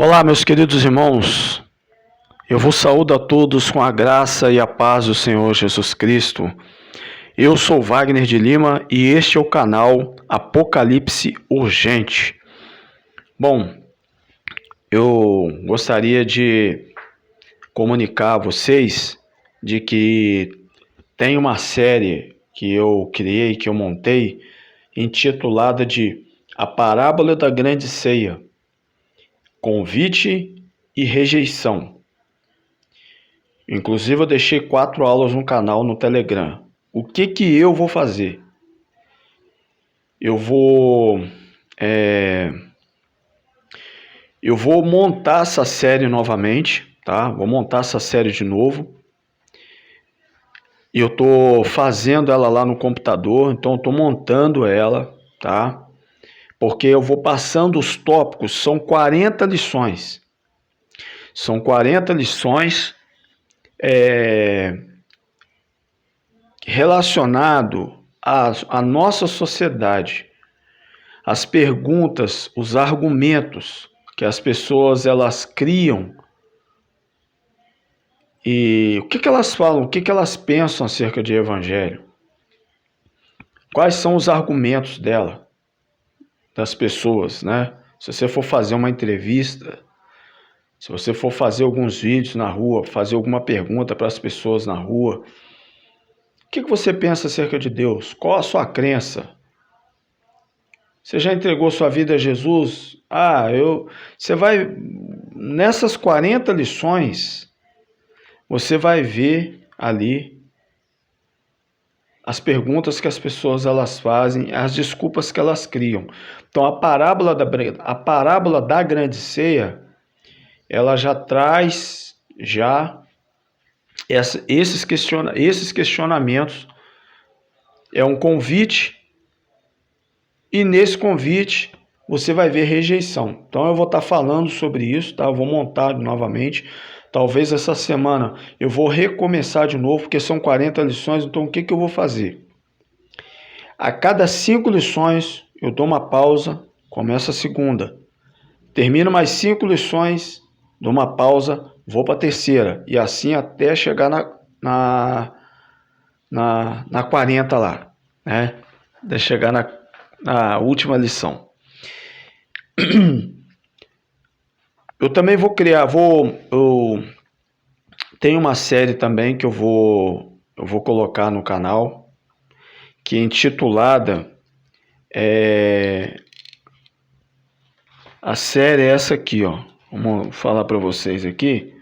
Olá, meus queridos irmãos. Eu vos saúdo a todos com a graça e a paz do Senhor Jesus Cristo. Eu sou Wagner de Lima e este é o canal Apocalipse Urgente. Bom, eu gostaria de comunicar a vocês de que tem uma série que eu criei, que eu montei, intitulada de A Parábola da Grande Ceia, Convite e Rejeição. Inclusive eu deixei 4 aulas no canal no Telegram. O que eu vou fazer? Eu vou montar essa série novamente, tá? Vou montar essa série de novo. E eu tô fazendo ela lá no computador, então eu tô montando ela, tá? Porque eu vou passando os tópicos, são 40 lições. São 40 lições relacionado à nossa sociedade, as perguntas, os argumentos que as pessoas elas criam e o que elas falam, o que elas pensam acerca de evangelho, quais são os argumentos das pessoas, né? Se você for fazer uma entrevista, se você for fazer alguns vídeos na rua, fazer alguma pergunta para as pessoas na rua, o que você pensa acerca de Deus? Qual a sua crença? Você já entregou sua vida a Jesus? Você vai, nessas 40 lições, você vai ver ali as perguntas que as pessoas elas fazem, as desculpas que elas criam. Então a parábola da grande ceia, ela já traz esses questionamentos. É um convite. E nesse convite você vai ver rejeição. Então eu vou estar falando sobre isso, tá? Eu vou montar novamente. Talvez essa semana eu vou recomeçar de novo, porque são 40 lições, então o que eu vou fazer? A cada 5 lições eu dou uma pausa, começo a segunda. Termino mais 5 lições, dou uma pausa, vou para a terceira. E assim até chegar na 40 lá, né? Até chegar na última lição. Eu também vou criar, eu tenho uma série também que eu vou colocar no canal, que é intitulada, a série é essa aqui, ó. Vamos falar para vocês aqui.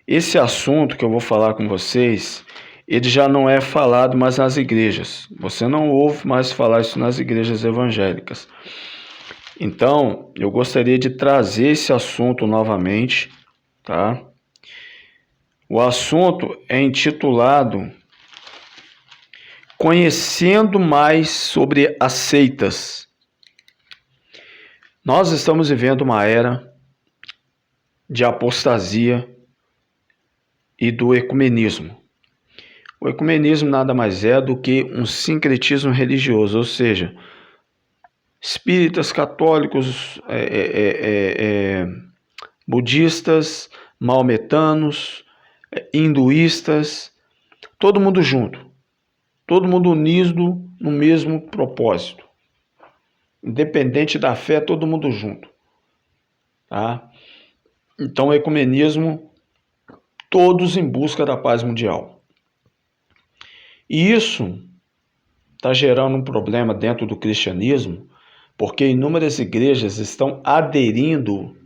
Esse assunto que eu vou falar com vocês, ele já não é falado mais nas igrejas. Você não ouve mais falar isso nas igrejas evangélicas. Então, eu gostaria de trazer esse assunto novamente, tá? O assunto é intitulado Conhecendo mais sobre as seitas. Nós estamos vivendo uma era de apostasia e do ecumenismo. O ecumenismo nada mais é do que um sincretismo religioso, ou seja, espíritas, católicos, budistas, maometanos, hinduístas, todo mundo junto, todo mundo unido no mesmo propósito. Independente da fé, todo mundo junto. Tá? Então, o ecumenismo, todos em busca da paz mundial. E isso está gerando um problema dentro do cristianismo, porque inúmeras igrejas estão aderindo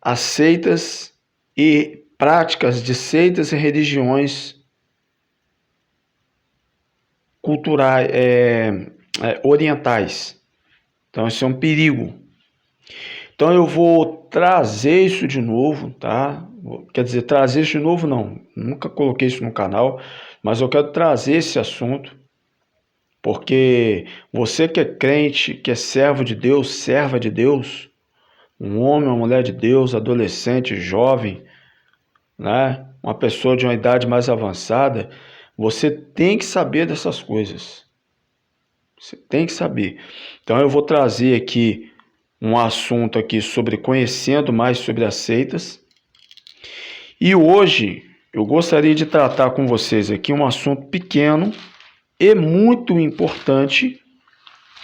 a seitas e práticas de seitas e religiões culturais, orientais. Então, isso é um perigo. Então, eu vou trazer isso de novo, tá? Quer dizer, trazer isso de novo não. Nunca coloquei isso no canal, mas eu quero trazer esse assunto, porque você que é crente, que é servo de Deus, serva de Deus, um homem, uma mulher de Deus, adolescente, jovem, né? Uma pessoa de uma idade mais avançada, você tem que saber dessas coisas. Você tem que saber. Então eu vou trazer aqui um assunto aqui sobre conhecendo mais sobre as seitas. E hoje eu gostaria de tratar com vocês aqui um assunto pequeno e muito importante.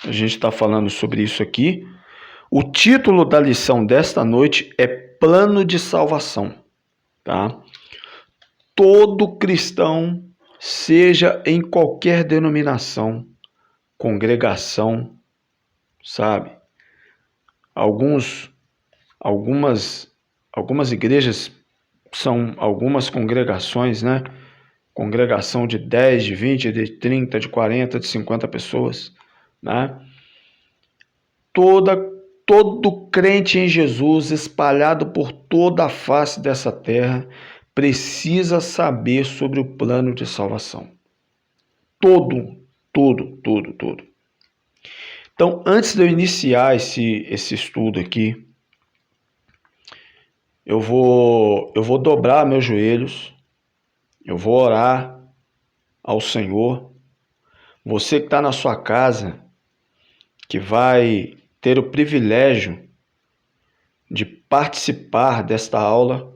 A gente está falando sobre isso aqui. O título da lição desta noite é Plano de Salvação, tá? Todo cristão, seja em qualquer denominação, congregação, sabe? Algumas igrejas são algumas congregações, né? Congregação de 10, de 20, de 30, de 40, de 50 pessoas, né? Todo crente em Jesus, espalhado por toda a face dessa terra, precisa saber sobre o plano de salvação. Todo. Então, antes de eu iniciar esse estudo aqui, eu vou dobrar meus joelhos, eu vou orar ao Senhor. Você que está na sua casa, que vai ter o privilégio de participar desta aula,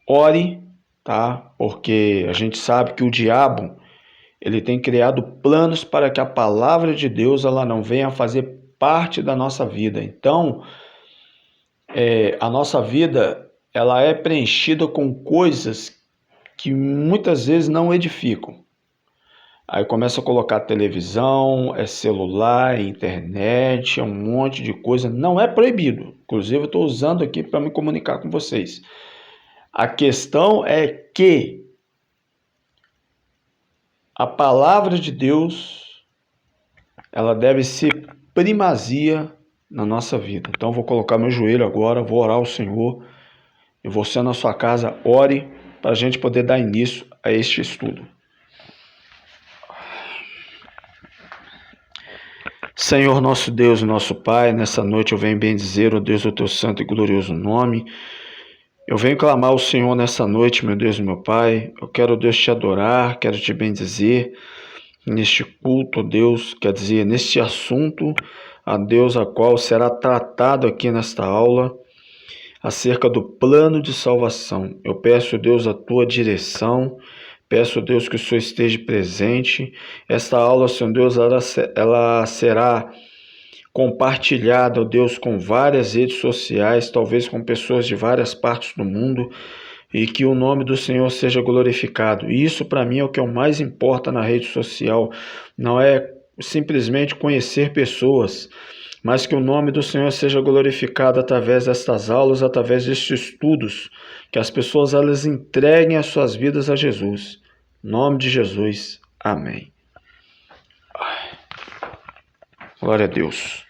ore, tá? Porque a gente sabe que o diabo, ele tem criado planos para que a palavra de Deus ela não venha a fazer parte da nossa vida. Então, a nossa vida ela é preenchida com coisas que muitas vezes não edificam. Aí começa a colocar televisão, celular, internet, um monte de coisa. Não é proibido. Inclusive, eu estou usando aqui para me comunicar com vocês. A questão é que a palavra de Deus, ela deve ser primazia na nossa vida. Então, eu vou colocar meu joelho agora, vou orar ao Senhor. E você na sua casa, ore para a gente poder dar início a este estudo. Senhor nosso Deus e nosso Pai, nessa noite eu venho bendizer, ó Deus, o teu santo e glorioso nome. Eu venho clamar ao Senhor nessa noite, meu Deus e meu Pai. Eu quero, Deus, te adorar, quero te bendizer neste culto, ó Deus, quer dizer, neste assunto, a Deus, a qual será tratado aqui nesta aula, acerca do plano de salvação. Eu peço, Deus, a tua direção. Peço, Deus, que o Senhor esteja presente. Esta aula, Senhor Deus, ela será compartilhada, ó Deus, com várias redes sociais, talvez com pessoas de várias partes do mundo, e que o nome do Senhor seja glorificado. E isso, para mim, é o que mais importa na rede social. Não é simplesmente conhecer pessoas, mas que o nome do Senhor seja glorificado através destas aulas, através destes estudos, que as pessoas elas entreguem as suas vidas a Jesus. Em nome de Jesus. Amém. Glória a Deus.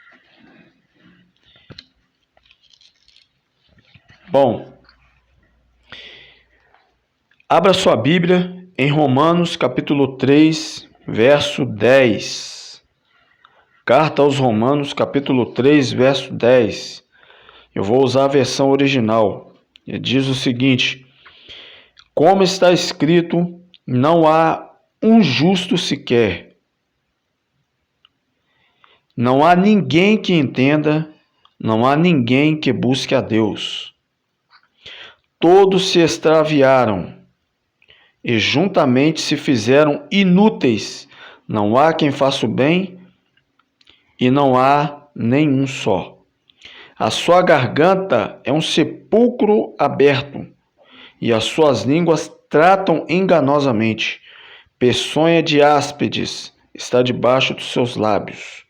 Bom, abra sua Bíblia em Romanos capítulo 3, verso 10. Carta aos Romanos, capítulo 3, verso 10. Eu vou usar a versão original. E diz o seguinte: como está escrito, não há um justo sequer. Não há ninguém que entenda, não há ninguém que busque a Deus. Todos se extraviaram e juntamente se fizeram inúteis. Não há quem faça o bem e não há nenhum só. A sua garganta é um sepulcro aberto, e as suas línguas tratam enganosamente. Peçonha de áspides está debaixo dos seus lábios,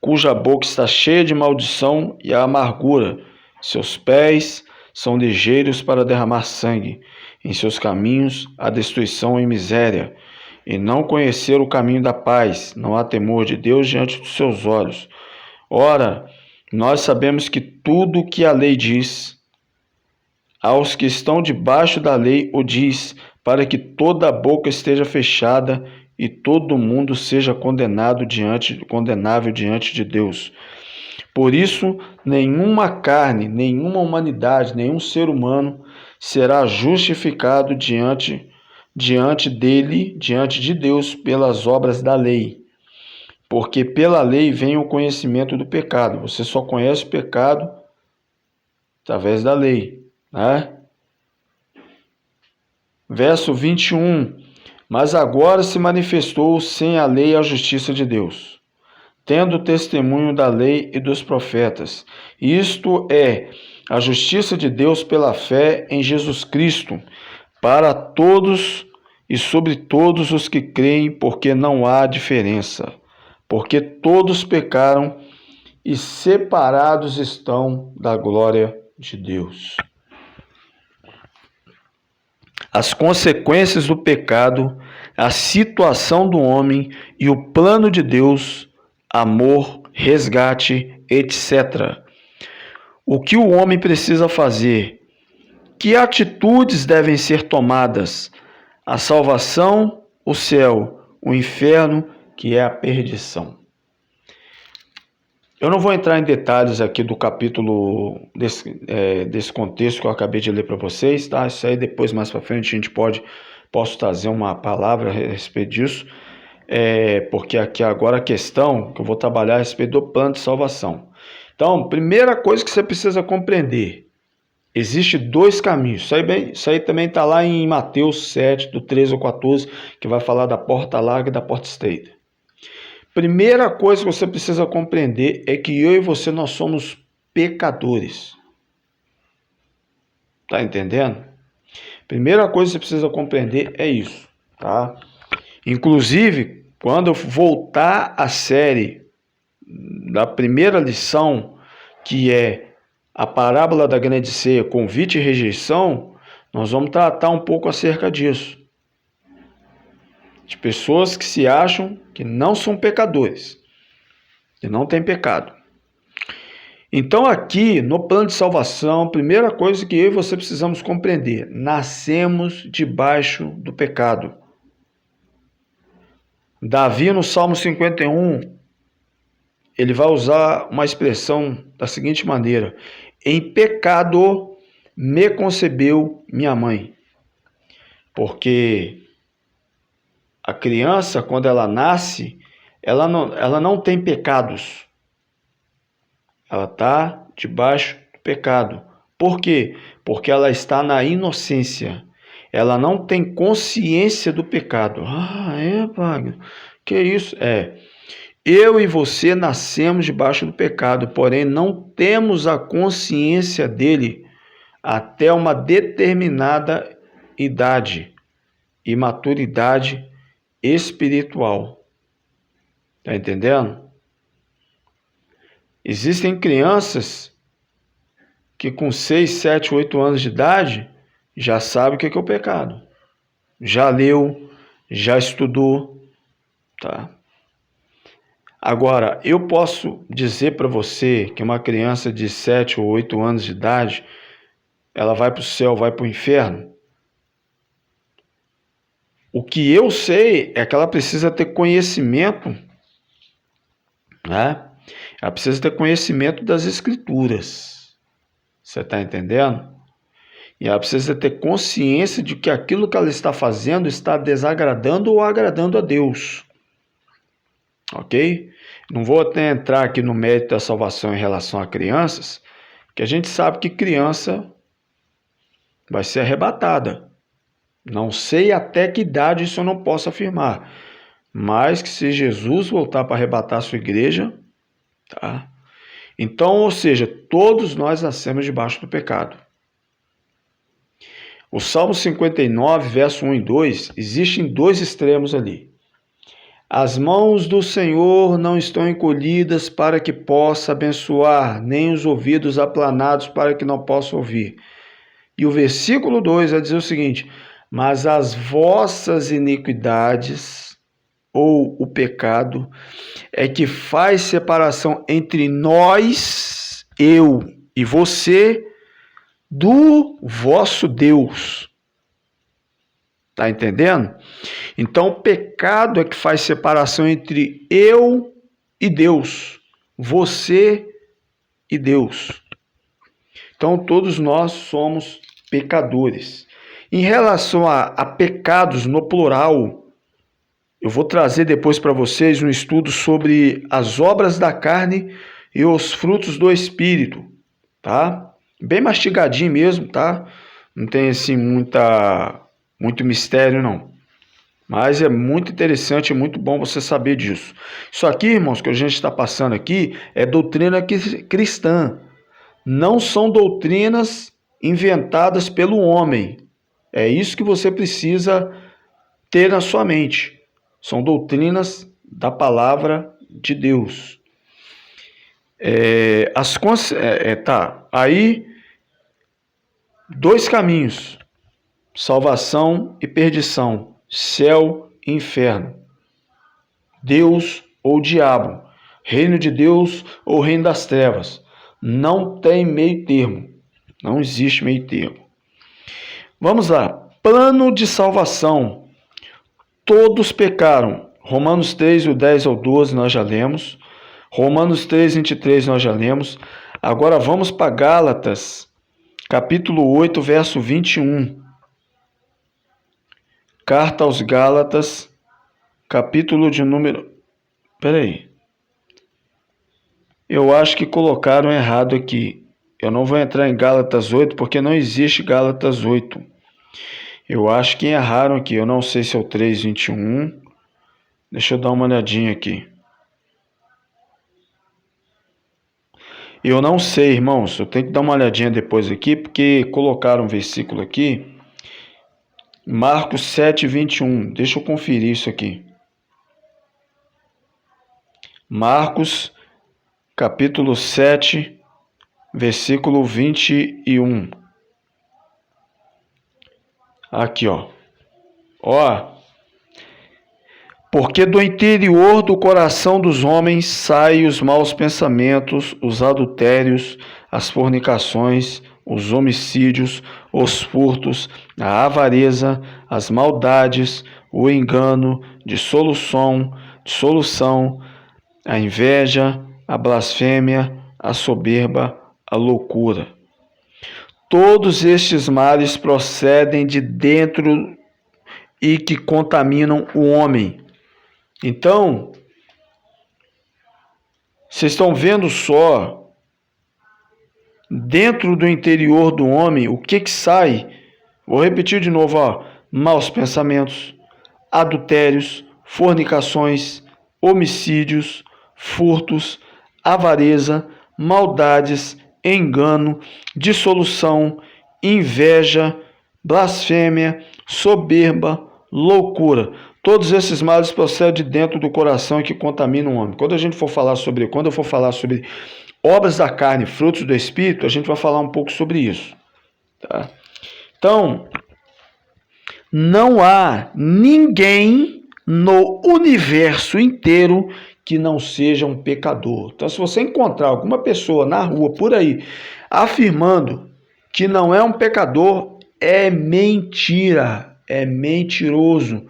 cuja boca está cheia de maldição e amargura. Seus pés são ligeiros para derramar sangue. Em seus caminhos há destruição e miséria. E não conhecer o caminho da paz, não há temor de Deus diante dos seus olhos. Ora, nós sabemos que tudo o que a lei diz, aos que estão debaixo da lei o diz, para que toda a boca esteja fechada e todo mundo seja condenável diante de Deus. Por isso, nenhuma carne, nenhuma humanidade, nenhum ser humano será justificado diante de Deus pelas obras da lei, porque pela lei vem o conhecimento do pecado. Você só conhece o pecado através da lei, né? Verso 21. Mas agora se manifestou sem a lei a justiça de Deus, tendo testemunho da lei e dos profetas. Isto é, a justiça de Deus pela fé em Jesus Cristo, para todos e sobre todos os que creem, porque não há diferença. Porque todos pecaram e separados estão da glória de Deus. As consequências do pecado, a situação do homem e o plano de Deus, amor, resgate, etc. O que o homem precisa fazer? Que atitudes devem ser tomadas? A salvação, o céu, o inferno, que é a perdição. Eu não vou entrar em detalhes aqui do capítulo desse contexto que eu acabei de ler para vocês, tá? Isso aí depois, mais para frente, posso trazer uma palavra a respeito disso, porque aqui agora a questão que eu vou trabalhar a respeito do plano de salvação. Então, primeira coisa que você precisa compreender, existe dois caminhos. Isso aí também está lá em Mateus 7, do 13 ao 14, que vai falar da porta larga e da porta estreita. Primeira coisa que você precisa compreender é que eu e você, nós somos pecadores. Tá entendendo? Primeira coisa que você precisa compreender é isso, tá? Inclusive, quando eu voltar à série da primeira lição, que é a parábola da grande ceia, convite e rejeição, nós vamos tratar um pouco acerca disso. De pessoas que se acham que não são pecadores, que não têm pecado. Então aqui, no plano de salvação, primeira coisa que eu e você precisamos compreender, nascemos debaixo do pecado. Davi, no Salmo 51, ele vai usar uma expressão da seguinte maneira: em pecado me concebeu minha mãe. Porque a criança, quando ela nasce, ela não tem pecados. Ela está debaixo do pecado. Por quê? Porque ela está na inocência. Ela não tem consciência do pecado. Ah, Wagner? Que isso? Eu e você nascemos debaixo do pecado, porém não temos a consciência dele até uma determinada idade e maturidade espiritual. Tá entendendo? Existem crianças que com 6, 7, 8 anos de idade já sabem o que é o pecado. Já leu, já estudou, tá? Agora, eu posso dizer para você que uma criança de 7 ou 8 anos de idade, ela vai para o céu, vai para o inferno? O que eu sei é que ela precisa ter conhecimento, né? Ela precisa ter conhecimento das Escrituras. Você está entendendo? E ela precisa ter consciência de que aquilo que ela está fazendo está desagradando ou agradando a Deus. Ok? Não vou até entrar aqui no mérito da salvação em relação a crianças, porque a gente sabe que criança vai ser arrebatada. Não sei até que idade isso eu não posso afirmar, mas que se Jesus voltar para arrebatar a sua igreja, tá? Então, ou seja, todos nós nascemos debaixo do pecado. O Salmo 59, verso 1 e 2, existem dois extremos ali. As mãos do Senhor não estão encolhidas para que possa abençoar, nem os ouvidos aplanados para que não possa ouvir. E o versículo 2 vai dizer o seguinte: mas as vossas iniquidades, ou o pecado, é que faz separação entre nós, eu e você, do vosso Deus. Tá entendendo? Então, o pecado é que faz separação entre eu e Deus, você e Deus. Então, todos nós somos pecadores. Em relação a pecados no plural, Eu vou trazer depois para vocês um estudo sobre as obras da carne e os frutos do Espírito, tá? Bem mastigadinho mesmo, tá? Não tem assim muito mistério, não. Mas é muito interessante, é muito bom você saber disso. Isso aqui, irmãos, que a gente está passando aqui, é doutrina cristã. Não são doutrinas inventadas pelo homem. É isso que você precisa ter na sua mente. São doutrinas da palavra de Deus. Aí, dois caminhos: salvação e perdição, céu e inferno, Deus ou diabo, reino de Deus ou reino das trevas. Não tem meio termo, não existe meio termo. Vamos lá, plano de salvação. Todos pecaram. Romanos 3, o 10 ao 12 nós já lemos. Romanos 3, 23 nós já lemos. Agora vamos para Gálatas, capítulo 8, verso 21. Carta aos Gálatas, capítulo de número... Peraí. Eu acho que colocaram errado aqui. Eu não vou entrar em Gálatas 8, porque não existe Gálatas 8. Eu acho que erraram aqui. Eu não sei se é o 3, 21. Deixa eu dar uma olhadinha aqui. Eu não sei, irmãos. Eu tenho que dar uma olhadinha depois aqui, porque colocaram um versículo aqui. Marcos 7, 21. Deixa eu conferir isso aqui. Marcos, capítulo 7, versículo 21. Aqui, ó. Porque do interior do coração dos homens saem os maus pensamentos, os adultérios, as fornicações, os homicídios, os furtos, a avareza, as maldades, o engano, dissolução, a inveja, a blasfêmia, a soberba, a loucura. Todos estes males procedem de dentro e que contaminam o homem. Então, vocês estão vendo só, dentro do interior do homem, o que sai? Vou repetir de novo, maus pensamentos, adultérios, fornicações, homicídios, furtos, avareza, maldades, engano, dissolução, inveja, blasfêmia, soberba, loucura. Todos esses males procedem de dentro do coração e que contaminam o homem. Quando eu for falar sobre obras da carne, frutos do Espírito, a gente vai falar um pouco sobre isso. Tá? Então, não há ninguém no universo inteiro que não seja um pecador. Então, se você encontrar alguma pessoa na rua, por aí, afirmando que não é um pecador, é mentira, é mentiroso.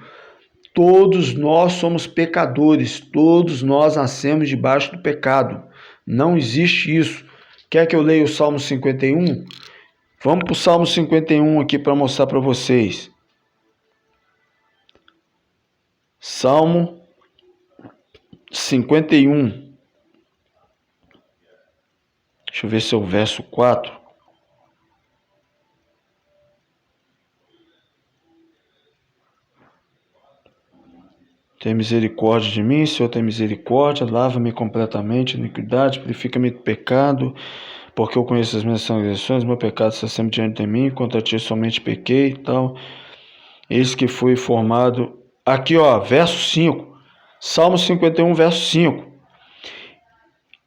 Todos nós somos pecadores, todos nós nascemos debaixo do pecado. Não existe isso. Quer que eu leia o Salmo 51? Vamos para o Salmo 51 aqui para mostrar para vocês. Salmo 51. Deixa eu ver se é o verso 4. Tem misericórdia de mim, Senhor, tem misericórdia, lava-me completamente, iniquidade, purifica-me do pecado, porque eu conheço as minhas transgressões, meu pecado está sempre diante de mim, contra ti somente pequei e tal. Eis que fui formado... Aqui, verso 5, Salmo 51, verso 5.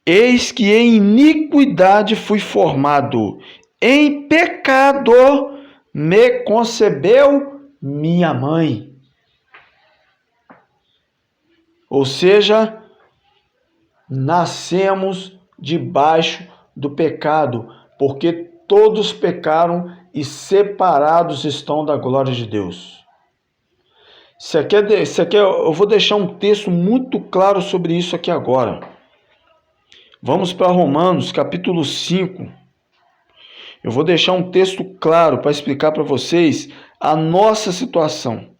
Eis que em iniquidade fui formado, em pecado me concebeu minha mãe. Ou seja, nascemos debaixo do pecado, porque todos pecaram e separados estão da glória de Deus. Isso aqui eu vou deixar um texto muito claro sobre isso aqui agora. Vamos para Romanos, capítulo 5. Eu vou deixar um texto claro para explicar para vocês a nossa situação.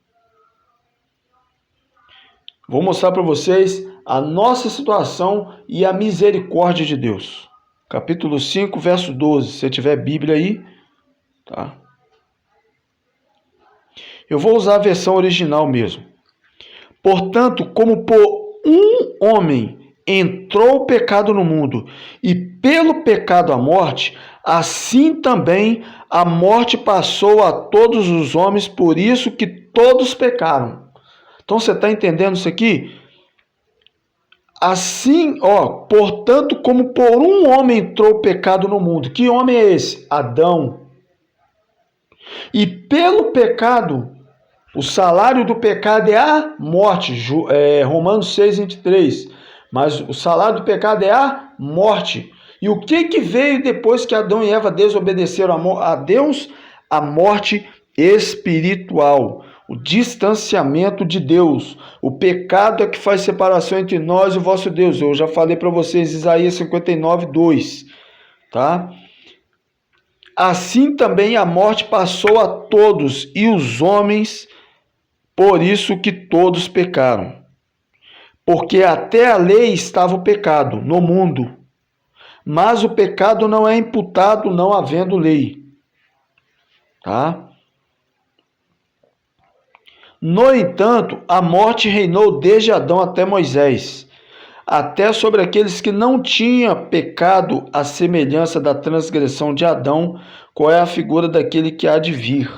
Vou mostrar para vocês a nossa situação e a misericórdia de Deus. Capítulo 5, verso 12. Se tiver Bíblia aí, tá? Eu vou usar a versão original mesmo. Portanto, como por um homem entrou o pecado no mundo, e pelo pecado a morte, assim também a morte passou a todos os homens, por isso que todos pecaram. Então você está entendendo isso aqui? Assim, portanto, como por um homem entrou o pecado no mundo. Que homem é esse? Adão. E pelo pecado, o salário do pecado é a morte. Romanos 6, 23. Mas o salário do pecado é a morte. E o que veio depois que Adão e Eva desobedeceram a Deus? A morte espiritual, o distanciamento de Deus. O pecado é que faz separação entre nós e o vosso Deus. Eu já falei para vocês, Isaías 59, 2. Tá? Assim também a morte passou a todos, e os homens, por isso que todos pecaram. Porque até a lei estava o pecado no mundo, mas o pecado não é imputado não havendo lei. Tá? No entanto, a morte reinou desde Adão até Moisés, até sobre aqueles que não tinham pecado, à semelhança da transgressão de Adão, qual é a figura daquele que há de vir.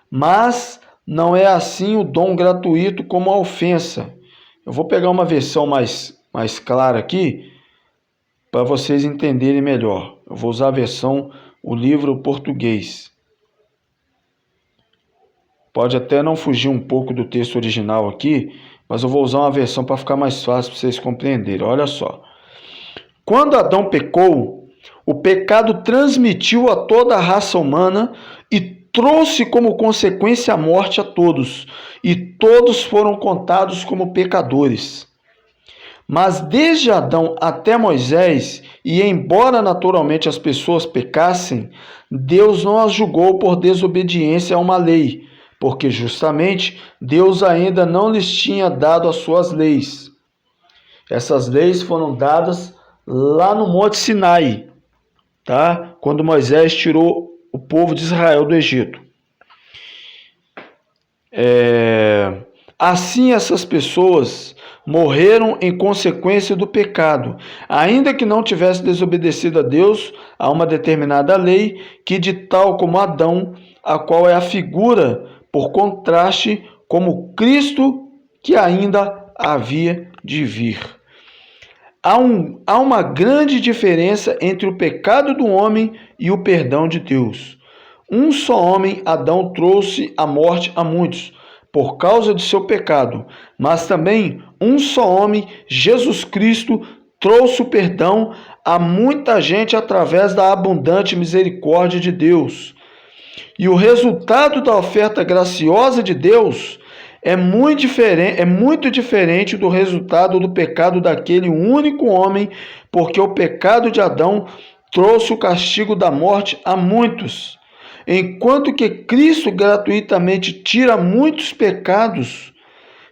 Mas não é assim o dom gratuito como a ofensa. Eu vou pegar uma versão mais clara aqui, para vocês entenderem melhor. Eu vou usar a versão, o livro português. Pode até não fugir um pouco do texto original aqui, mas eu vou usar uma versão para ficar mais fácil para vocês compreenderem. Olha só. Quando Adão pecou, o pecado transmitiu a toda a raça humana e trouxe como consequência a morte a todos, e todos foram contados como pecadores. Mas desde Adão até Moisés, e embora naturalmente as pessoas pecassem, Deus não as julgou por desobediência a uma lei, porque justamente Deus ainda não lhes tinha dado as suas leis. Essas leis foram dadas lá no Monte Sinai, tá? Quando Moisés tirou o povo de Israel do Egito. Assim essas pessoas morreram em consequência do pecado, ainda que não tivesse desobedecido a Deus a uma determinada lei, que de tal como Adão, a qual é a figura, por contraste, como Cristo, que ainda havia de vir. Há uma grande diferença entre o pecado do homem e o perdão de Deus. Um só homem, Adão, trouxe a morte a muitos, por causa de seu pecado, mas também um só homem, Jesus Cristo, trouxe o perdão a muita gente através da abundante misericórdia de Deus. E o resultado da oferta graciosa de Deus é muito diferente do resultado do pecado daquele único homem, porque o pecado de Adão trouxe o castigo da morte a muitos, enquanto que Cristo gratuitamente tira muitos pecados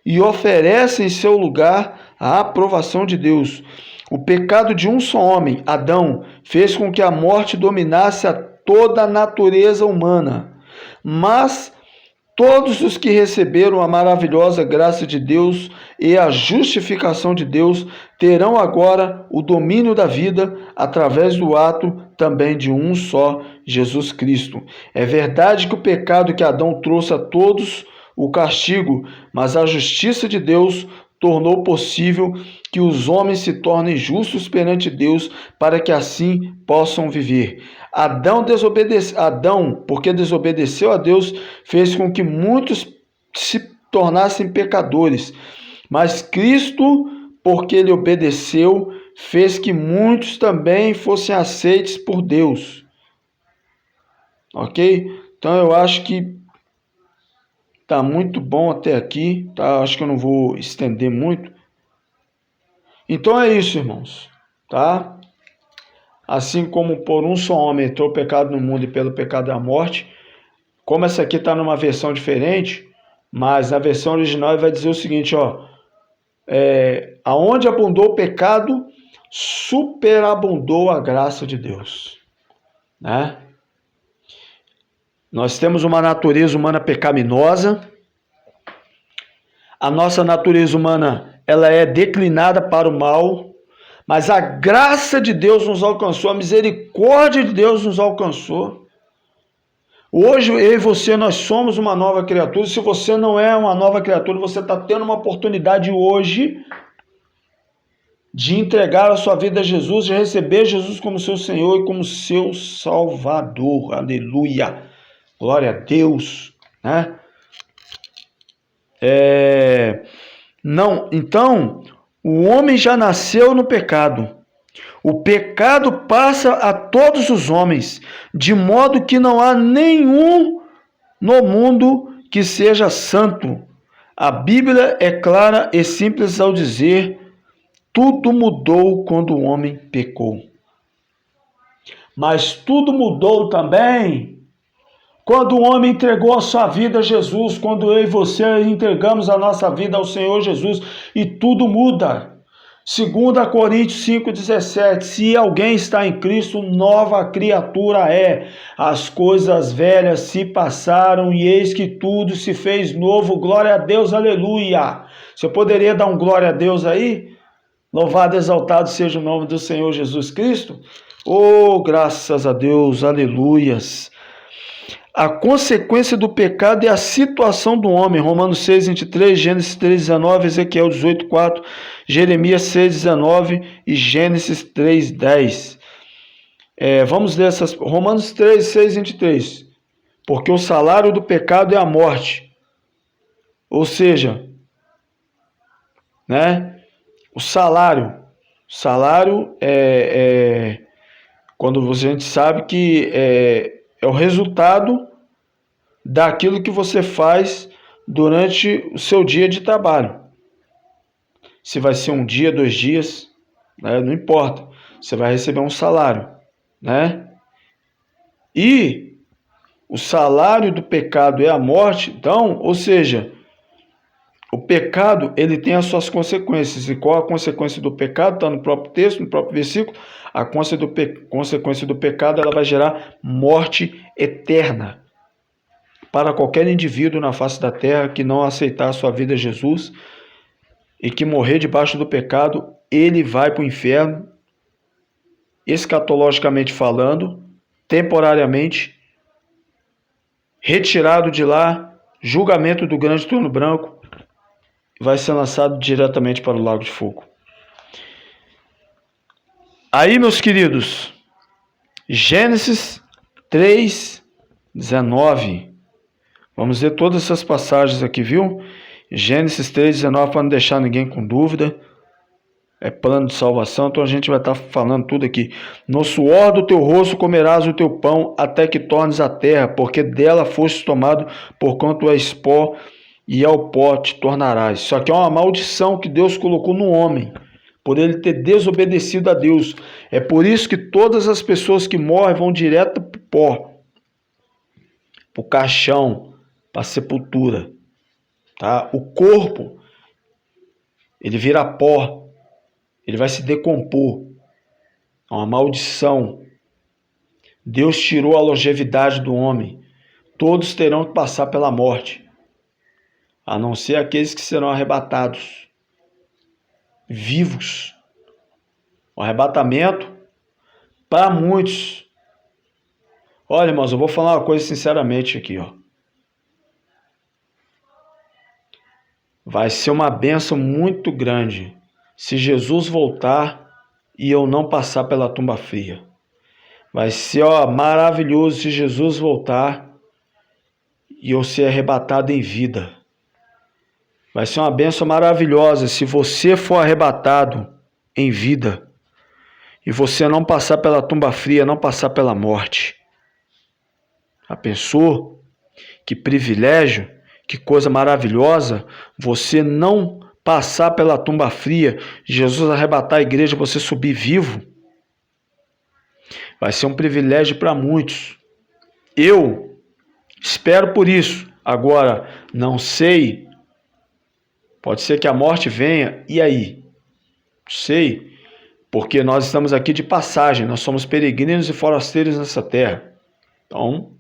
e oferece em seu lugar a aprovação de Deus. O pecado de um só homem, Adão, fez com que a morte dominasse a toda a natureza humana, mas todos os que receberam a maravilhosa graça de Deus e a justificação de Deus terão agora o domínio da vida através do ato também de um só, Jesus Cristo. É verdade que o pecado que Adão trouxe a todos o castigo, mas a justiça de Deus tornou possível que os homens se tornem justos perante Deus, para que assim possam viver. Adão, porque desobedeceu a Deus, fez com que muitos se tornassem pecadores. Mas Cristo, porque ele obedeceu, fez que muitos também fossem aceitos por Deus. Ok? Então eu acho que tá muito bom até aqui, tá? Acho que eu não vou estender muito. Então é isso, irmãos, tá? Assim como por um só homem entrou o pecado no mundo e pelo pecado a morte, como essa aqui está numa versão diferente, mas na versão original ele vai dizer o seguinte, ó: aonde abundou o pecado, superabundou a graça de Deus, né? Nós temos uma natureza humana pecaminosa. A nossa natureza humana, ela é declinada para o mal, mas a graça de Deus nos alcançou, a misericórdia de Deus nos alcançou. Hoje, eu e você, nós somos uma nova criatura. Se você não é uma nova criatura, você está tendo uma oportunidade hoje de entregar a sua vida a Jesus, de receber Jesus como seu Senhor e como seu Salvador. Aleluia! Glória a Deus, né? Não, então, o homem já nasceu no pecado. O pecado passa a todos os homens, de modo que não há nenhum no mundo que seja santo. A Bíblia é clara e simples ao dizer: tudo mudou quando o homem pecou. Mas tudo mudou também quando o homem entregou a sua vida a Jesus, quando eu e você entregamos a nossa vida ao Senhor Jesus, e tudo muda. 2 Coríntios 5,17, se alguém está em Cristo, nova criatura é. As coisas velhas se passaram e eis que tudo se fez novo. Glória a Deus, aleluia. Você poderia dar um glória a Deus aí? Louvado, exaltado seja o nome do Senhor Jesus Cristo. Oh, graças a Deus, aleluias. A consequência do pecado é a situação do homem. Romanos 6, 23, Gênesis 3, 19, Ezequiel 18, 4, Jeremias 6, 19 e Gênesis 3, 10. Vamos ler essas. Romanos 3, 6, 23. Porque o salário do pecado é a morte. Ou seja, né? O salário é quando a gente sabe que é o resultado daquilo que você faz durante o seu dia de trabalho. Se vai ser um dia, 2 dias, né? Não importa. Você vai receber um salário, né? E o salário do pecado é a morte. Então, ou seja, o pecado, ele tem as suas consequências. E qual a consequência do pecado? Está no próprio texto, no próprio versículo. A consequência do pecado, ela vai gerar morte eterna para qualquer indivíduo na face da terra que não aceitar a sua vida a Jesus e que morrer debaixo do pecado, ele vai para o inferno, escatologicamente falando, temporariamente, retirado de lá, julgamento do grande trono branco, vai ser lançado diretamente para o lago de fogo. Aí, meus queridos, Gênesis 3, 19. Vamos ver todas essas passagens aqui, viu? Gênesis 3, 19, para não deixar ninguém com dúvida. É plano de salvação, então a gente vai estar falando tudo aqui. No suor do teu rosto comerás o teu pão, até que tornes a terra, porque dela foste tomado, porquanto és pó, e ao pó te tornarás. Isso aqui é uma maldição que Deus colocou no homem, por ele ter desobedecido a Deus. É por isso que todas as pessoas que morrem vão direto para o pó, para o caixão, para a sepultura, tá? O corpo, ele vira pó, ele vai se decompor. É uma maldição. Deus tirou a longevidade do homem. Todos terão que passar pela morte, a não ser aqueles que serão arrebatados, vivos. O arrebatamento, para muitos. Olha, irmãos, eu vou falar uma coisa sinceramente aqui, ó. Vai ser uma bênção muito grande se Jesus voltar e eu não passar pela tumba fria. Vai ser maravilhoso se Jesus voltar e eu ser arrebatado em vida. Vai ser uma bênção maravilhosa se você for arrebatado em vida e você não passar pela tumba fria, não passar pela morte. Já pensou? Que privilégio, que coisa maravilhosa, você não passar pela tumba fria, Jesus arrebatar a igreja, você subir vivo. Vai ser um privilégio para muitos. Eu espero por isso. Agora, não sei Pode ser que a morte venha, e aí? Sei, porque nós estamos aqui de passagem, nós somos peregrinos e forasteiros nessa terra. Então,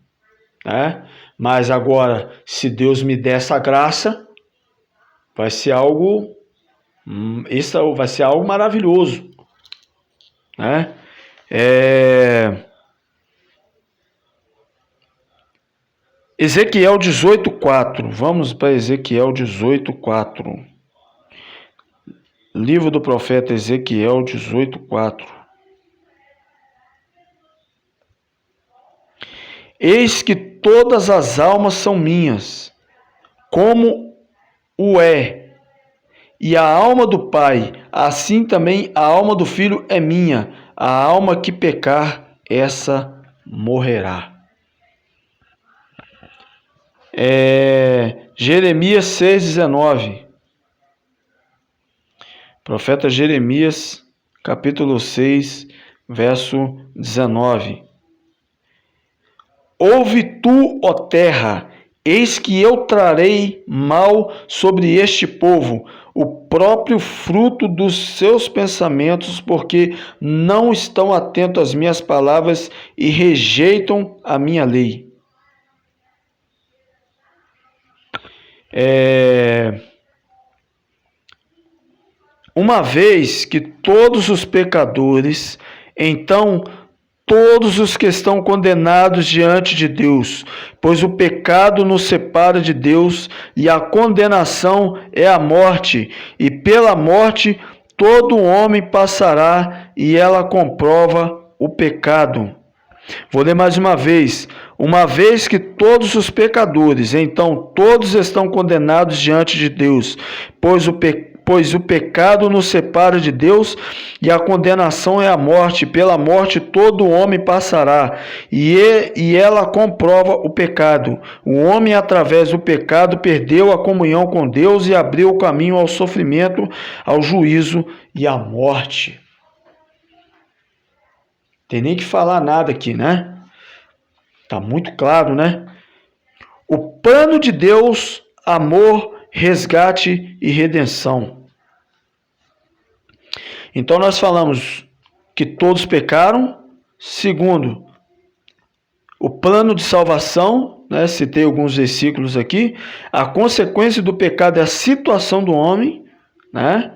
né? Mas agora, se Deus me der essa graça, vai ser algo, isso vai ser algo maravilhoso, né? Ezequiel 18:4. Vamos para Ezequiel 18:4. Livro do profeta Ezequiel 18:4. Eis que todas as almas são minhas, como o é, e a alma do Pai, assim também a alma do Filho é minha. A alma que pecar, essa morrerá. Jeremias 6:19. Profeta Jeremias, capítulo 6, verso 19. Ouve tu, ó terra, eis que eu trarei mal sobre este povo, o próprio fruto dos seus pensamentos, porque não estão atentos às minhas palavras e rejeitam a minha lei. Uma vez que todos os pecadores, então todos os que estão condenados diante de Deus, pois o pecado nos separa de Deus e a condenação é a morte, e pela morte todo homem passará e ela comprova o pecado. Vou ler mais uma vez que todos os pecadores, então todos estão condenados diante de Deus, pois o pecado nos separa de Deus e a condenação é a morte. Pela morte todo homem passará e ela comprova o pecado. O homem, através do pecado, perdeu a comunhão com Deus e abriu o caminho ao sofrimento, ao juízo e à morte. Tem nem que falar nada aqui, né? Tá muito claro, né? O plano de Deus, amor, resgate e redenção. Então nós falamos que todos pecaram. Segundo, o plano de salvação, né? Citei alguns versículos aqui. A consequência do pecado é a situação do homem, né?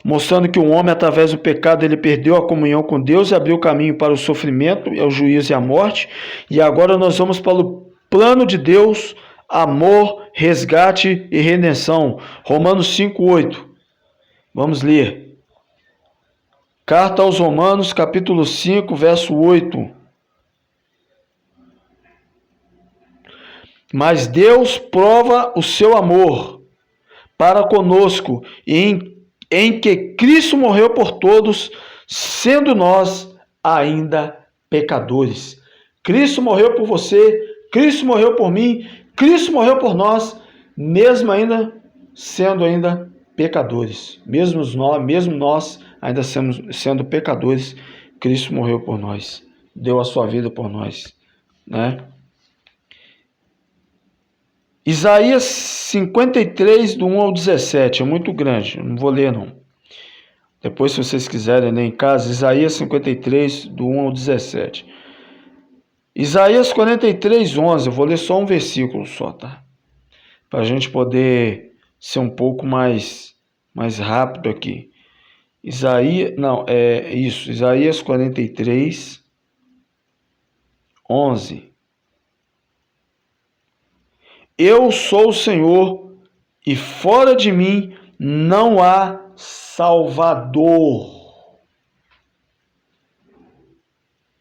Mostrando que o homem, através do pecado, ele perdeu a comunhão com Deus e abriu o caminho para o sofrimento, o juízo e a morte. E agora nós vamos para o plano de Deus, amor, resgate e redenção. Romanos 5:8. Vamos ler. Carta aos Romanos, capítulo 5, verso 8. Mas Deus prova o seu amor para conosco em que Cristo morreu por todos, sendo nós ainda pecadores. Cristo morreu por você, Cristo morreu por mim, Cristo morreu por nós, mesmo ainda sendo pecadores. Mesmo nós ainda sendo pecadores, Cristo morreu por nós, deu a sua vida por nós, né? Isaías 53, do 1 ao 17, é muito grande, não vou ler não. Depois, se vocês quiserem ler em casa, Isaías 53, do 1 ao 17. Isaías 43, 11, eu vou ler só um versículo só, tá? Para a gente poder ser um pouco mais rápido aqui. Isaías 43, 11. Eu sou o Senhor, e fora de mim não há Salvador.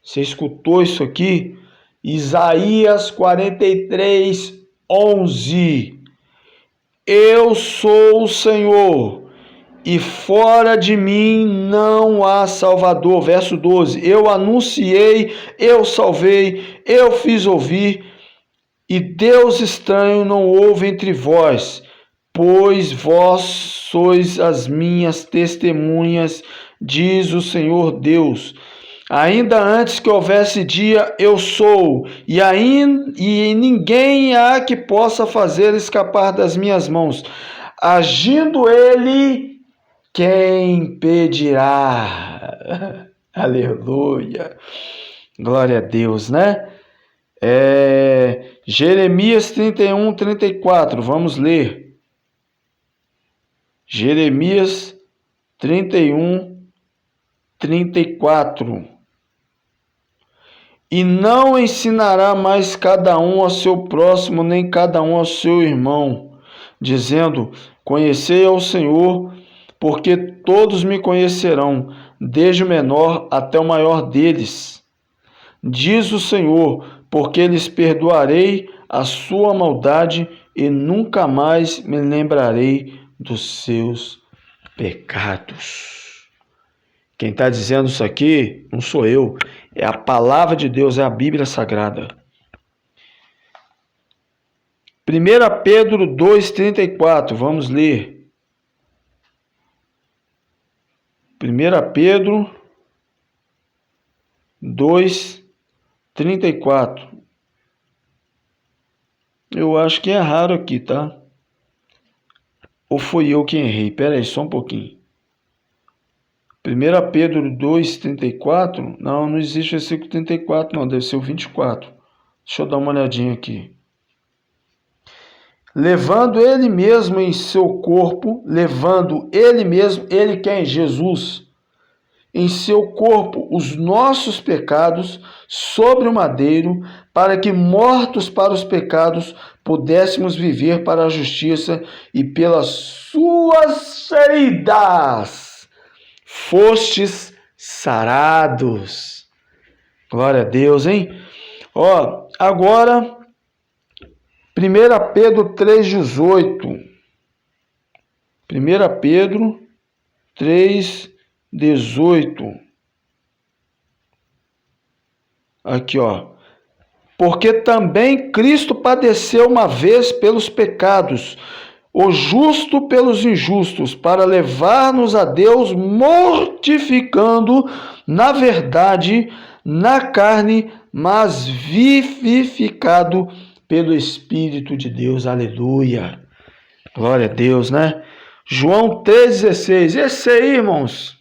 Você escutou isso aqui? Isaías 43, 11. Eu sou o Senhor, e fora de mim não há Salvador. Verso 12. Eu anunciei, eu salvei, eu fiz ouvir, e Deus estranho não houve entre vós, pois vós sois as minhas testemunhas, diz o Senhor Deus. Ainda antes que houvesse dia, eu sou, e ninguém há que possa fazer escapar das minhas mãos. Agindo ele, quem impedirá? Aleluia. Glória a Deus, né? Jeremias 31, 34. Vamos ler. Jeremias 31, 34. E não ensinará mais cada um ao seu próximo, nem cada um ao seu irmão, dizendo: conhecei ao Senhor, porque todos me conhecerão, desde o menor até o maior deles. Diz o Senhor, porque lhes perdoarei a sua maldade e nunca mais me lembrarei dos seus pecados. Quem está dizendo isso aqui não sou eu, é a palavra de Deus, é a Bíblia Sagrada. 1 Pedro 2,34, vamos ler. 1 Pedro 2,34. Eu acho que é raro aqui, tá? Ou foi eu que errei? Pera aí, só um pouquinho. 1 Pedro 2,34? Não existe o versículo 34, não. Deve ser o 24. Deixa eu dar uma olhadinha aqui. Levando ele mesmo em seu corpo, ele quem? Jesus, em seu corpo os nossos pecados sobre o madeiro, para que, mortos para os pecados, pudéssemos viver para a justiça, e pelas suas feridas fostes sarados. Glória a Deus, hein? Agora, 1 Pedro 3,18. 1 Pedro 3,18. Aqui, porque também Cristo padeceu uma vez pelos pecados, o justo pelos injustos, para levar-nos a Deus, mortificando, na verdade, na carne, mas vivificado pelo Espírito de Deus. Aleluia. Glória a Deus, né? João 3,16. Esse aí, irmãos.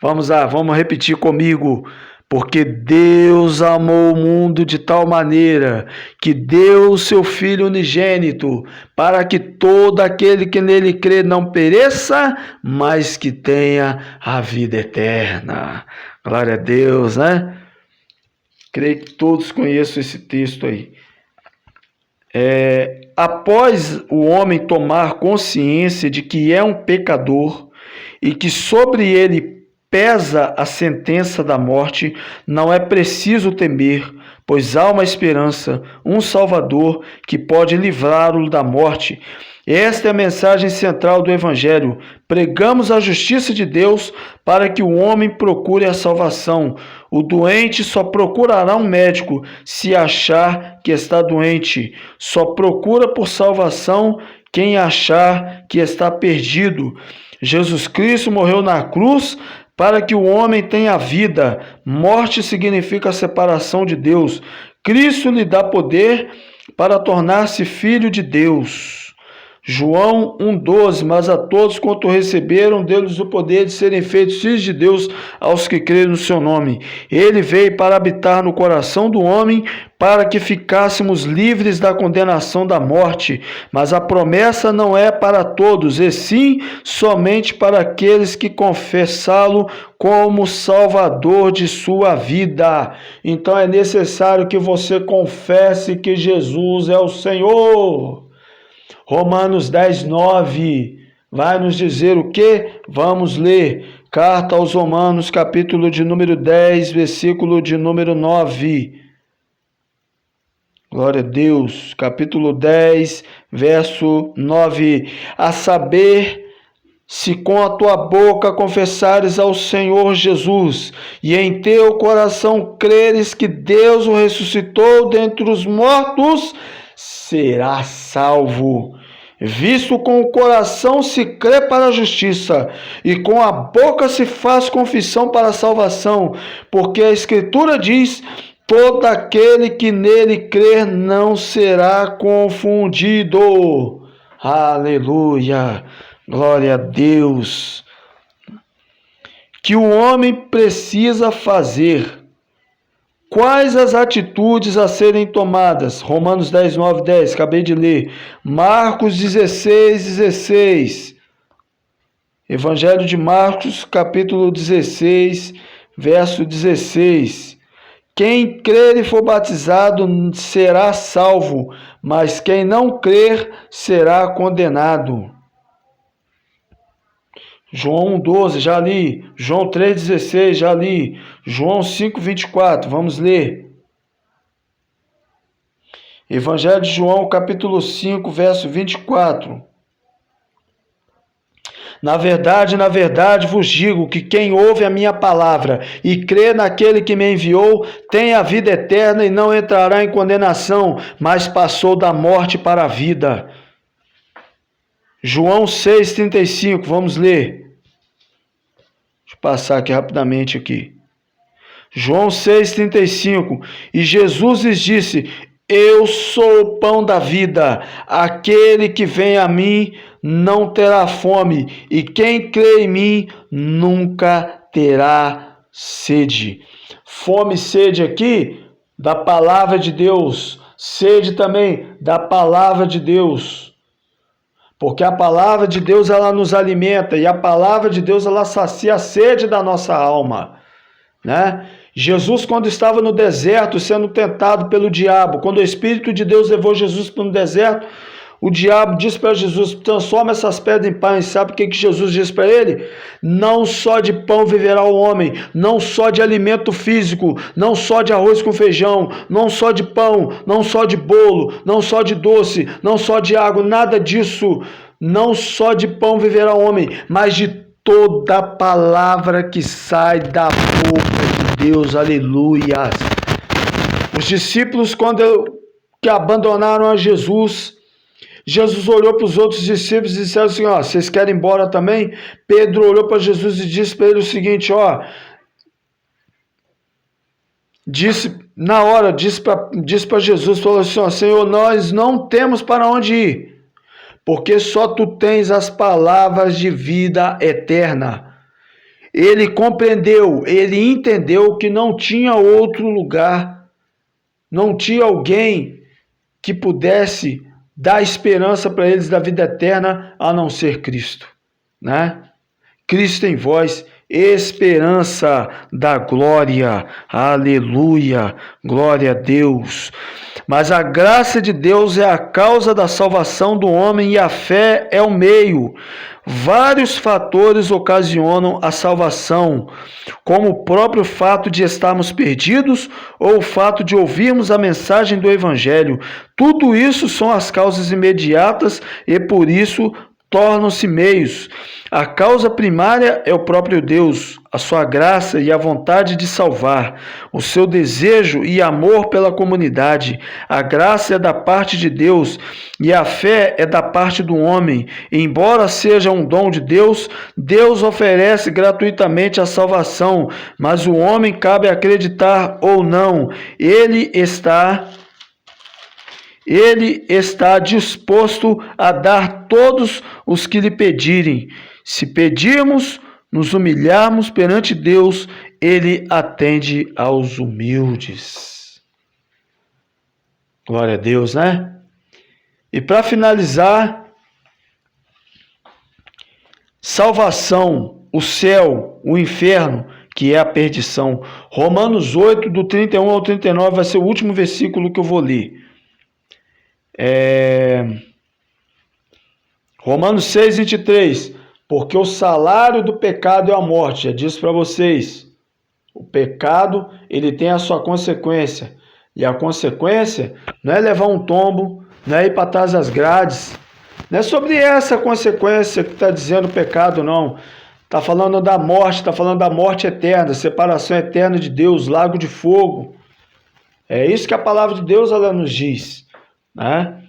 Vamos lá, vamos repetir comigo. Porque Deus amou o mundo de tal maneira que deu o seu Filho unigênito, para que todo aquele que nele crê não pereça, mas que tenha a vida eterna. Glória a Deus, né? Creio que todos conheçam esse texto aí. Após o homem tomar consciência de que é um pecador e que sobre ele pesa a sentença da morte, não é preciso temer, pois há uma esperança, um Salvador que pode livrá-lo da morte. Esta é a mensagem central do Evangelho. Pregamos a justiça de Deus para que o homem procure a salvação. O doente só procurará um médico se achar que está doente. Só procura por salvação quem achar que está perdido. Jesus Cristo morreu na cruz para que o homem tenha vida. Morte significa a separação de Deus. Cristo lhe dá poder para tornar-se filho de Deus. João 1,12, mas a todos quanto receberam, deu-lhes o poder de serem feitos filhos de Deus aos que creem no seu nome. Ele veio para habitar no coração do homem, para que ficássemos livres da condenação da morte. Mas a promessa não é para todos, e sim somente para aqueles que confessá-lo como Salvador de sua vida. Então é necessário que você confesse que Jesus é o Senhor. Romanos 10:9 vai nos dizer o quê? Vamos ler. Carta aos Romanos, capítulo de número 10, versículo de número 9. Glória a Deus. Capítulo 10, verso 9. A saber, se com a tua boca confessares ao Senhor Jesus e em teu coração creres que Deus o ressuscitou dentre os mortos, serás salvo. Visto com o coração se crê para a justiça e com a boca se faz confissão para a salvação, porque a Escritura diz: todo aquele que nele crer não será confundido. Aleluia. Glória a Deus. Que o homem precisa fazer. Quais as atitudes a serem tomadas? Romanos 10, 9, 10, acabei de ler. Marcos 16, 16. Evangelho de Marcos, capítulo 16, verso 16. Quem crer e for batizado será salvo, mas quem não crer será condenado. João 1,12, já li. João 3,16, já li. João 5,24, vamos ler. Evangelho de João, capítulo 5, verso 24. Na verdade vos digo que quem ouve a minha palavra e crê naquele que me enviou, tem a vida eterna e não entrará em condenação, mas passou da morte para a vida. João 6,35, vamos ler. Deixa eu passar aqui rapidamente aqui. João 6,35. E Jesus lhes disse: Eu sou o pão da vida. Aquele que vem a mim não terá fome, e quem crê em mim nunca terá sede. Fome e sede aqui da palavra de Deus. Sede também da palavra de Deus. Porque a palavra de Deus ela nos alimenta e a palavra de Deus ela sacia a sede da nossa alma, né? Jesus, quando estava no deserto sendo tentado pelo diabo, quando o Espírito de Deus levou Jesus para o deserto, o diabo disse para Jesus: transforma essas pedras em pães. Sabe o que Jesus disse para ele? Não só de pão viverá o homem, não só de alimento físico, não só de arroz com feijão, não só de pão, não só de bolo, não só de doce, não só de água, nada disso. Não só de pão viverá o homem, mas de toda palavra que sai da boca de Deus. Aleluia. Os discípulos, que abandonaram a Jesus, Jesus olhou para os outros discípulos e disse assim: ó, vocês querem ir embora também? Pedro olhou para Jesus e disse para ele o seguinte: ó, disse para Jesus, falou assim: ó, Senhor, nós não temos para onde ir, porque só tu tens as palavras de vida eterna. Ele compreendeu, ele entendeu que não tinha outro lugar, não tinha alguém que pudesse dar esperança para eles da vida eterna a não ser Cristo, né? Cristo em vós, esperança da glória. Aleluia, glória a Deus. Mas a graça de Deus é a causa da salvação do homem e a fé é o meio. Vários fatores ocasionam a salvação, como o próprio fato de estarmos perdidos ou o fato de ouvirmos a mensagem do Evangelho. Tudo isso são as causas imediatas e por isso tornam-se meios. A causa primária é o próprio Deus, a sua graça e a vontade de salvar, o seu desejo e amor pela comunidade. A graça é da parte de Deus e a fé é da parte do homem. Embora seja um dom de Deus, Deus oferece gratuitamente a salvação, mas o homem cabe acreditar ou não. Ele está disposto a dar todos os que lhe pedirem. Se pedirmos, nos humilharmos perante Deus, Ele atende aos humildes. Glória a Deus, né? E para finalizar, salvação, o céu, o inferno, que é a perdição. Romanos 8, do 31 ao 39, vai ser o último versículo que eu vou ler. Romanos 6, 23. Porque o salário do pecado é a morte. Já disse para vocês. O pecado, ele tem a sua consequência. E a consequência não é levar um tombo, não é ir para trás das grades. Não é sobre essa consequência que está dizendo o pecado, não. Está falando da morte, está falando da morte eterna, separação eterna de Deus, lago de fogo. É isso que a palavra de Deus ela nos diz, né?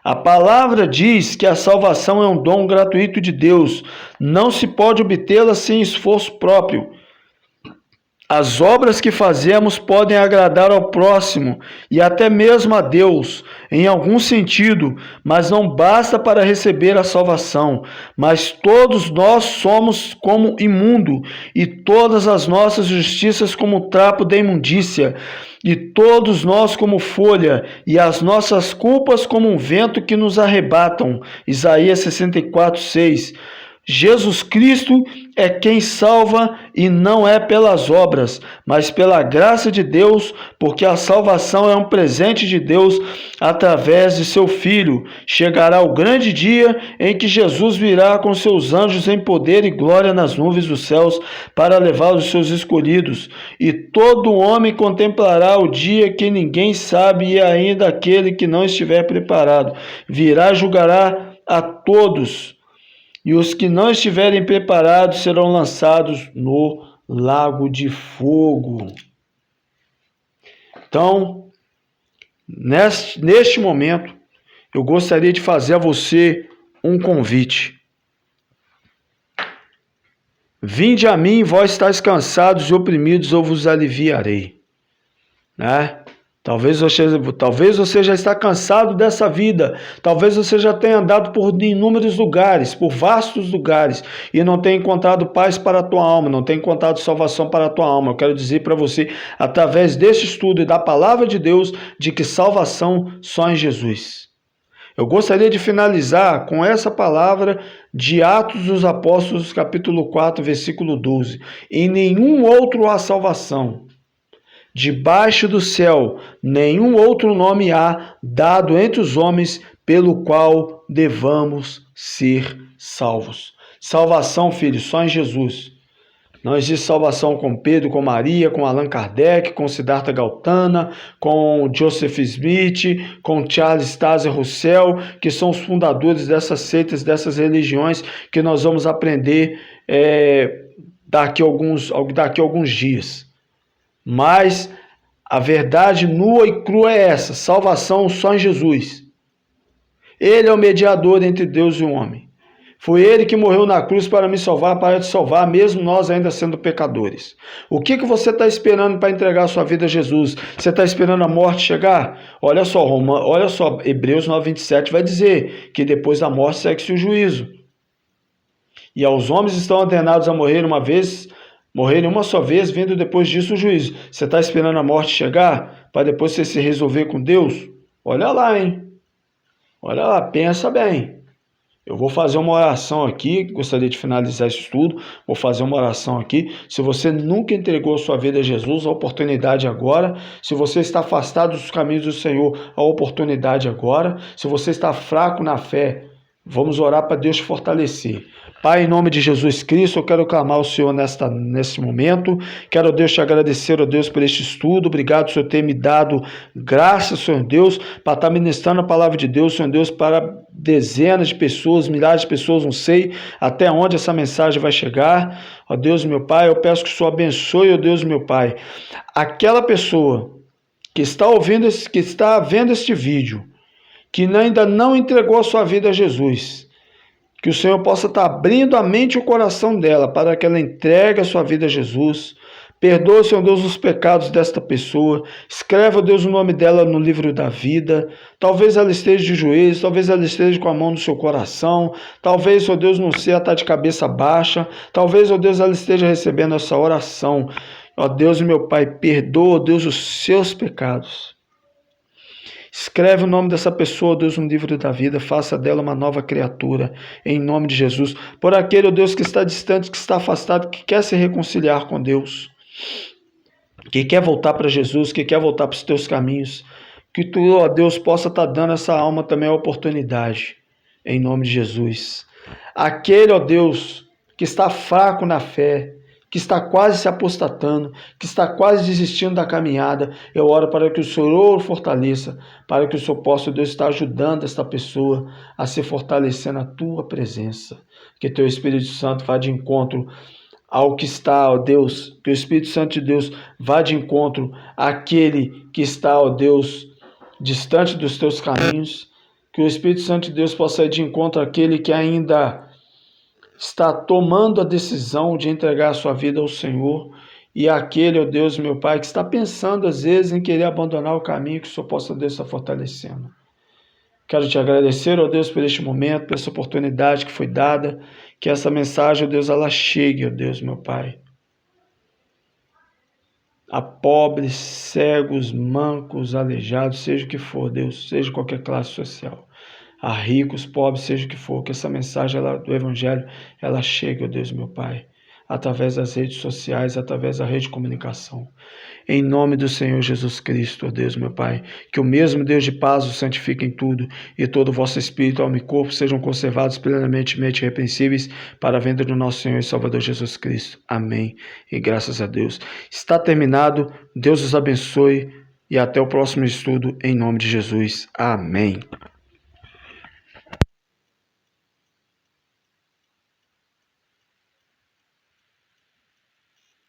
A palavra diz que a salvação é um dom gratuito de Deus. Não se pode obtê-la sem esforço próprio. As obras que fazemos podem agradar ao próximo e até mesmo a Deus, em algum sentido, mas não basta para receber a salvação. Mas todos nós somos como imundo, e todas as nossas justiças como trapo da imundícia, e todos nós como folha, e as nossas culpas como um vento que nos arrebatam. Isaías 64:6. Jesus Cristo é quem salva e não é pelas obras, mas pela graça de Deus, porque a salvação é um presente de Deus através de seu Filho. Chegará o grande dia em que Jesus virá com seus anjos em poder e glória nas nuvens dos céus para levar os seus escolhidos. E todo homem contemplará o dia que ninguém sabe, e ainda aquele que não estiver preparado. Virá e julgará a todos. E os que não estiverem preparados serão lançados no lago de fogo. Então, neste momento, eu gostaria de fazer a você um convite. Vinde a mim, vós estáis cansados e oprimidos, eu vos aliviarei. Né? Talvez você já está cansado dessa vida. Talvez você já tenha andado por inúmeros lugares, por vastos lugares, e não tenha encontrado paz para a tua alma, não tenha encontrado salvação para a tua alma. Eu quero dizer para você, através deste estudo e da palavra de Deus, de que salvação só em Jesus. Eu gostaria de finalizar com essa palavra de Atos dos Apóstolos, capítulo 4, versículo 12. Em nenhum outro há salvação. Debaixo do céu, nenhum outro nome há dado entre os homens pelo qual devamos ser salvos. Salvação, filho, só em Jesus. Não existe salvação com Pedro, com Maria, com Allan Kardec, com Siddhartha Gautama, com Joseph Smith, com Charles Taze Russell, que são os fundadores dessas seitas, dessas religiões, que nós vamos aprender daqui a alguns dias. Mas a verdade nua e crua é essa: salvação só em Jesus. Ele é o mediador entre Deus e o homem. Foi ele que morreu na cruz para me salvar, para te salvar, mesmo nós ainda sendo pecadores. O que você está esperando para entregar a sua vida a Jesus? Você está esperando a morte chegar? Olha só, Hebreus 9:27 vai dizer que depois da morte segue-se o juízo. E aos homens estão ordenados a morrer uma só vez, vindo depois disso o juízo. Você está esperando a morte chegar para depois você se resolver com Deus? Olha lá, hein? Olha lá, pensa bem. Eu vou fazer uma oração aqui, gostaria de finalizar esse estudo, vou fazer uma oração aqui. Se você nunca entregou a sua vida a Jesus, a oportunidade agora. Se você está afastado dos caminhos do Senhor, a oportunidade agora. Se você está fraco na fé, vamos orar para Deus te fortalecer. Pai, em nome de Jesus Cristo, eu quero clamar ao Senhor nesse momento. Quero, Deus, te agradecer, ó Deus, por este estudo. Obrigado, Senhor, ter me dado graça, Senhor Deus, para estar ministrando a palavra de Deus, Senhor Deus, para dezenas de pessoas, milhares de pessoas, não sei até onde essa mensagem vai chegar. Ó Deus, meu Pai, eu peço que o Senhor abençoe, ó Deus, meu Pai, aquela pessoa que está vendo este vídeo, que ainda não entregou a sua vida a Jesus. Que o Senhor possa estar abrindo a mente e o coração dela para que ela entregue a sua vida a Jesus. Perdoa, Senhor Deus, os pecados desta pessoa. Escreve, ó Deus, o nome dela no livro da vida. Talvez ela esteja de joelhos, talvez ela esteja com a mão no seu coração. Talvez, ó Deus, não sei, ela está de cabeça baixa. Talvez, ó Deus, ela esteja recebendo essa oração. Ó Deus, meu Pai, perdoa, ó Deus, os seus pecados. Escreve o nome dessa pessoa, Deus, no livro da vida. Faça dela uma nova criatura, em nome de Jesus. Por aquele, ó Deus, que está distante, que está afastado, que quer se reconciliar com Deus, que quer voltar para Jesus, que quer voltar para os teus caminhos. Que tu, ó Deus, possa estar dando essa alma também a oportunidade, em nome de Jesus. Aquele, ó Deus, que está fraco na fé, que está quase se apostatando, que está quase desistindo da caminhada, eu oro para que o Senhor o fortaleça, para que o Senhor possa, Deus, estar ajudando esta pessoa a se fortalecer na tua presença. Que teu Espírito Santo vá de encontro ao que está, ó Deus, que o Espírito Santo de Deus vá de encontro àquele que está, ó Deus, distante dos teus caminhos, que o Espírito Santo de Deus possa ir de encontro àquele que ainda está tomando a decisão de entregar a sua vida ao Senhor, E aquele, ó Deus, meu Pai, que está pensando às vezes em querer abandonar o caminho, que o Senhor possa, Deus, estar fortalecendo. Quero te agradecer, ó Deus, por este momento, por essa oportunidade que foi dada, que essa mensagem, ó Deus, ela chegue, ó Deus, meu Pai, a pobres, cegos, mancos, aleijados, seja o que for, Deus, seja qualquer classe social, a ricos, pobres, seja o que for, que essa mensagem do Evangelho, ela chegue, ó Deus, meu Pai, através das redes sociais, através da rede de comunicação. Em nome do Senhor Jesus Cristo, ó Deus, meu Pai, que o mesmo Deus de paz o santifique em tudo, e todo o vosso espírito, alma e corpo sejam conservados plenamente irrepreensíveis para a vinda do nosso Senhor e Salvador Jesus Cristo. Amém. E graças a Deus. Está terminado. Deus os abençoe e até o próximo estudo, em nome de Jesus. Amém.